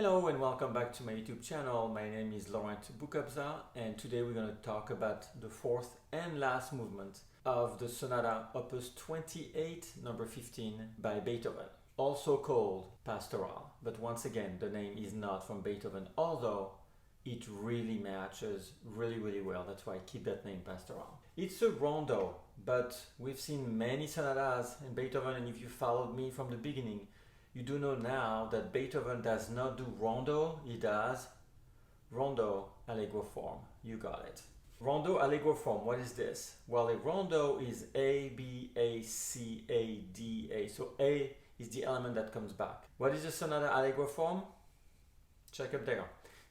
Hello and welcome back to my YouTube channel. My name is Laurent Boukobza and today we're going to talk about the fourth and last movement of the Sonata Opus 28, number 15 by Beethoven, also called Pastorale. But once again, the name is not from Beethoven, although it really matches really well. That's why I keep that name, Pastorale. It's a rondo, but we've seen many sonatas in Beethoven, and if you followed me from the beginning, you do know now that Beethoven does not do rondo, he does rondo allegro form. You got it. Rondo allegro form, what is this? Well, a rondo is A, B, A, C, A, D, A. So A is the element that comes back. What is the sonata allegro form? Check up there.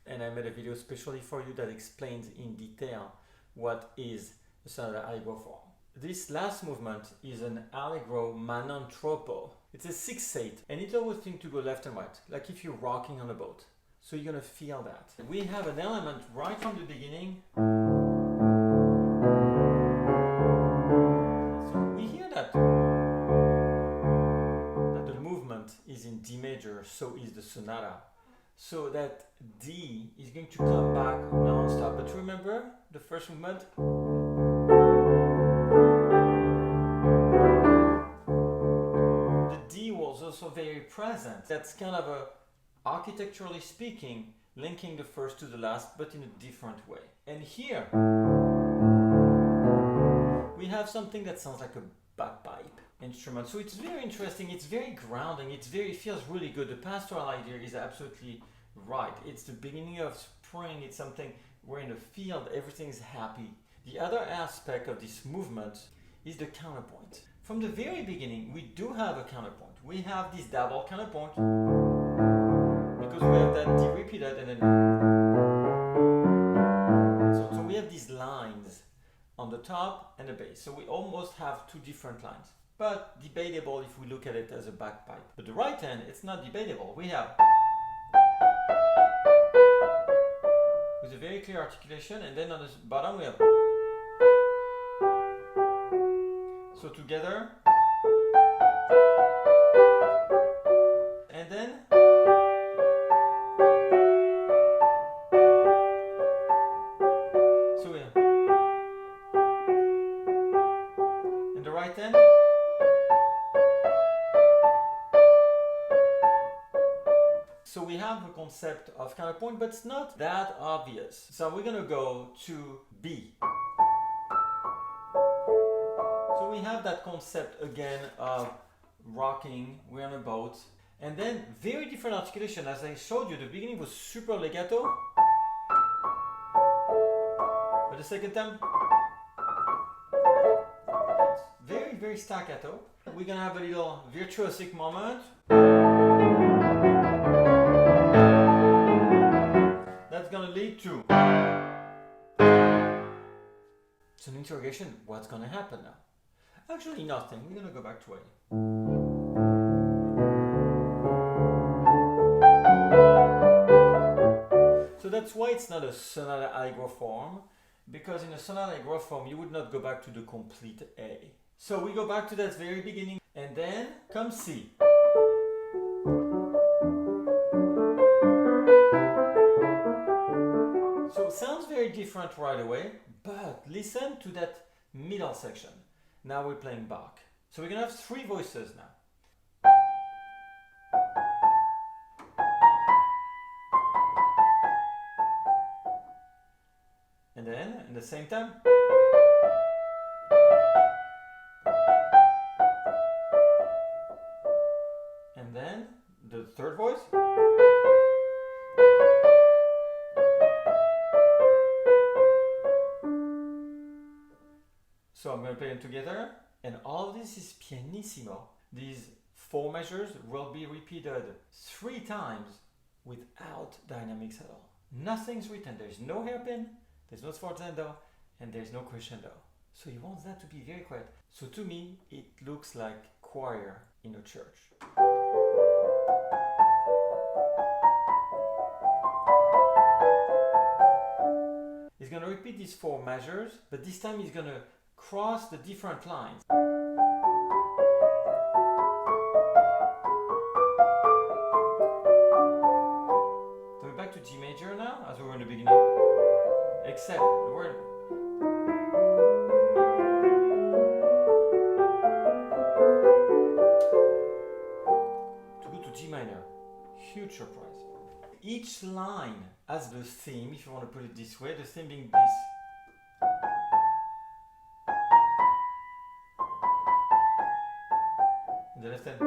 And I made a video especially for you that explains in detail what is the sonata allegro form. This last movement is an allegro manantropo. It's a 6/8 and it always seems to go left and right, like if you're rocking on a boat. So you're gonna feel that. We have an element right from the beginning. So we hear that the movement is in D major, so is the sonata. So that D is going to come back non-stop. But remember the first movement? Also very present. That's kind of a, architecturally speaking, linking the first to the last, but in a different way. And here we have something that sounds like a bagpipe instrument. So it's very interesting, it's very grounding, it feels really good. The pastoral idea is absolutely right. It's the beginning of spring, it's something we're in a field, everything's happy. The other aspect of this movement is the counterpoint. From the very beginning, we do have a counterpoint. We have this double counterpoint because we have that D repeated and then so we have these lines on the top and the bass. So we almost have two different lines, but debatable if we look at it as a bagpipe. But the right hand, it's not debatable. We have with a very clear articulation, and then on the bottom we have. So together. And then so yeah. And the right hand. So we have a concept of counterpoint, but it's not that obvious. So we're gonna go to B. So we have that concept again of rocking, we're on a boat, and then very different articulation. As I showed you, the beginning was super legato, but the second time, very staccato. We're gonna have a little virtuosic moment. That's gonna lead to it's an interrogation. What's gonna happen now? Actually nothing, we're gonna go back to A. So that's why it's not a sonata allegro form, because in a sonata allegro form you would not go back to the complete A. So we go back to that very beginning and then comes C. So it sounds very different right away, but listen to that middle section. Now we're playing Bach. So we're going to have three voices now. And then, at the same time. And then, the third voice. So I'm going to play them together, and all of this is pianissimo. These four measures will be repeated 3 times without dynamics at all. Nothing's written, there's no hairpin, there's no sforzando, and there's no crescendo. So you want that to be very quiet. So to me, it looks like choir in a church. He's going to repeat these 4 measures, but this time he's going to cross the different lines. from the beginning, except the word. To go to G minor, huge surprise. Each line has the theme, if you want to put it this way, the theme being this. In the left hand.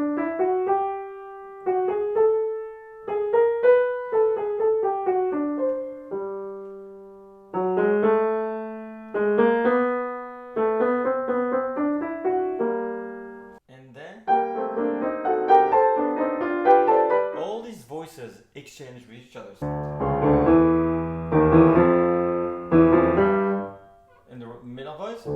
And then all these voices exchange with each other. And the middle voice.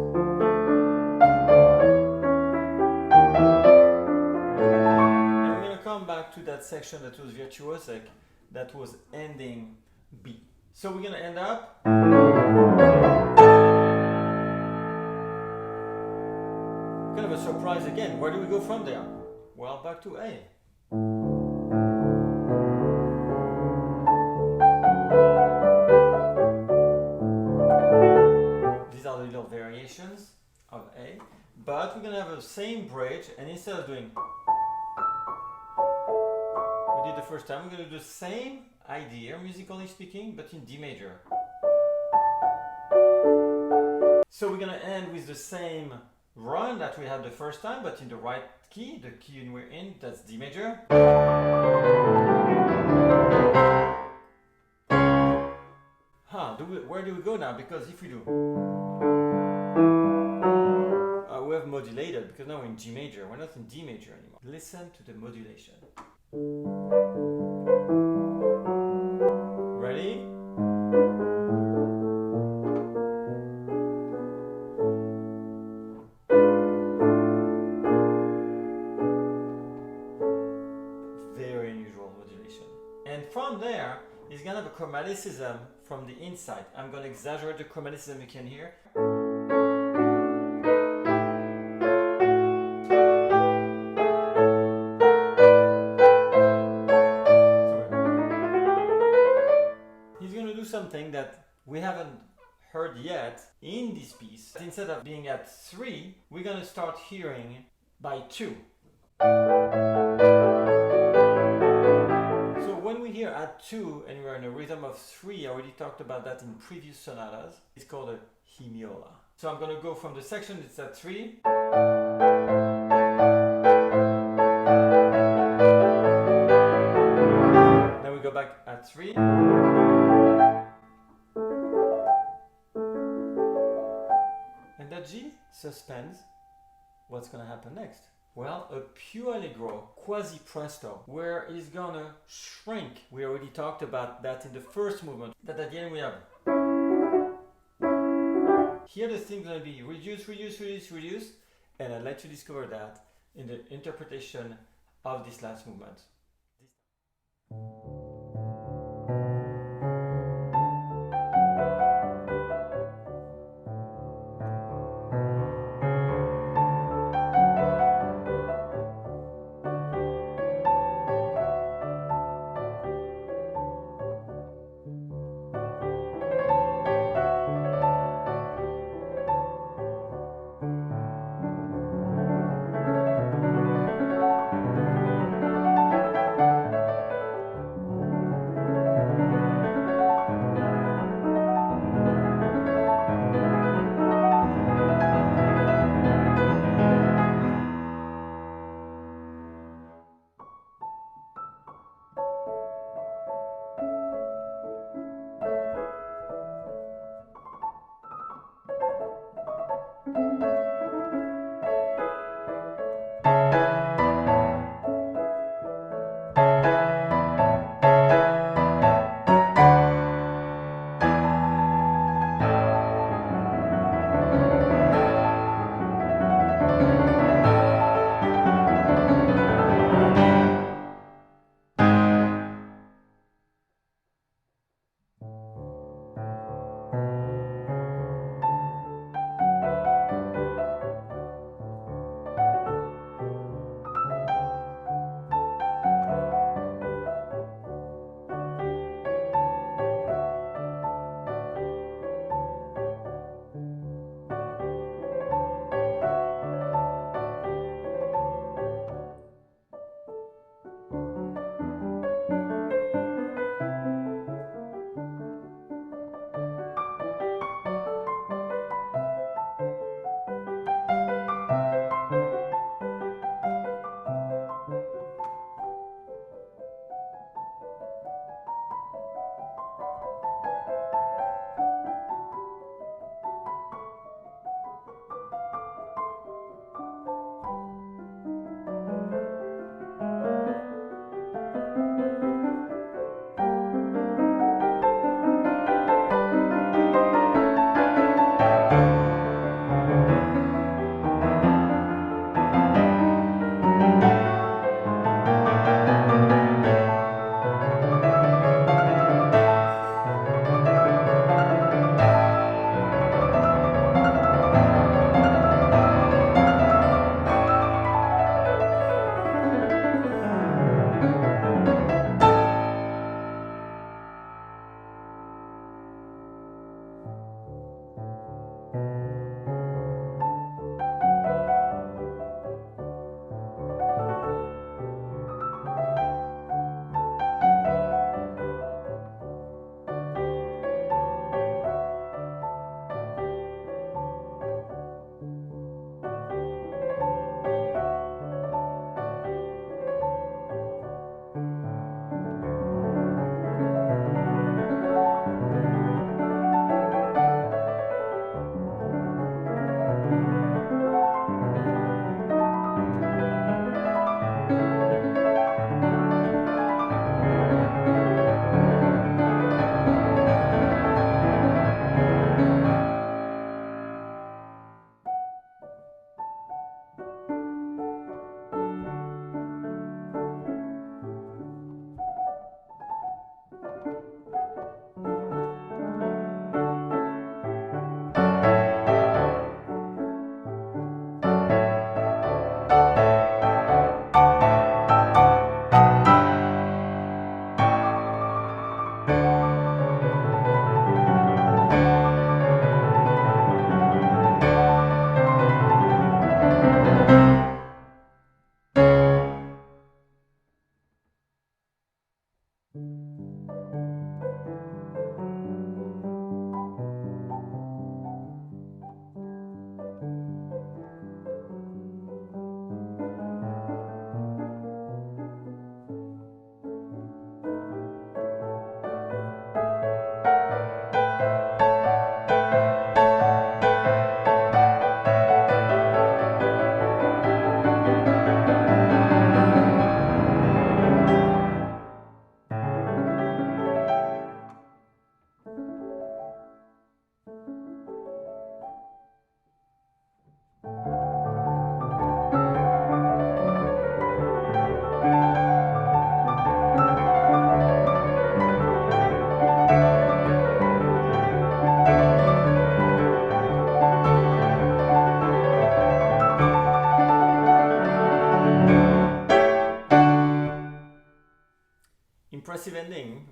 Back to that section that was virtuosic, that was ending B. So we're gonna end up kind of a surprise again. Where do we go from there? Well, back to A. These are the little variations of A, but we're gonna have the same bridge, and instead of doing the first time, we're going to do the same idea, musically speaking, but in D major. So we're going to end with the same run that we had the first time, but in the right key, the key we're in, that's D major. Where do we go now? Because if we do, we have modulated, because now we're in G major, we're not in D major anymore. Listen to the modulation. Ready? Very unusual modulation. And from there, it's gonna have a chromaticism from the inside. I'm gonna exaggerate the chromaticism you can hear. Something that we haven't heard yet in this piece. Instead of being at 3, we're going to start hearing by 2. So when we hear at 2 and we're in a rhythm of 3, I already talked about that in previous sonatas, it's called a hemiola. So I'm going to go from the section that's at 3. Then we go back at 3. And that G suspends what's going to happen next. Well, a più allegro, quasi presto, where it's going to shrink. We already talked about that in the first movement. That at the end we have. Here the thing's going to be reduce, reduce, reduce, reduce. And I'll let you discover that in the interpretation of this last movement.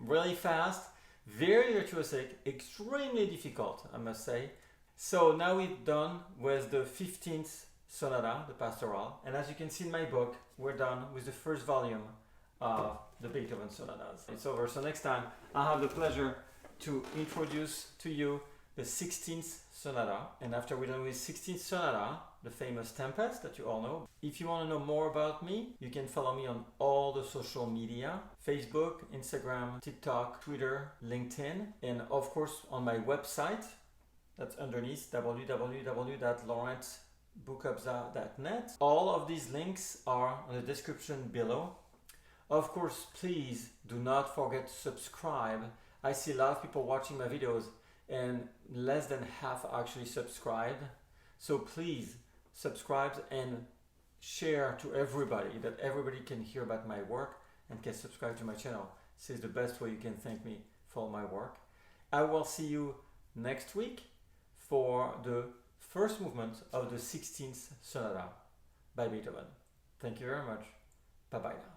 really fast, very virtuosic, extremely difficult, I must say. So now we're done with the 15th sonata, the Pastorale, and as you can see in my book, we're done with the first volume of the Beethoven sonatas. It's over, so next time I'll have the pleasure to introduce to you the 16th sonata, and after we're done with 16th sonata, the famous Tempest that you all know. If you want to know more about me, you can follow me on all the social media, Facebook, Instagram, TikTok, Twitter, LinkedIn, and of course on my website, that's underneath, www.laurentboukobza.net. All of these links are on the description below. Of course, please do not forget to subscribe. I see a lot of people watching my videos and less than half actually subscribe. So please subscribe and share to everybody, that everybody can hear about my work and can subscribe to my channel. This is the best way you can thank me for my work. I will see you next week for the first movement of the 16th sonata by Beethoven. Thank you very much. Bye bye now.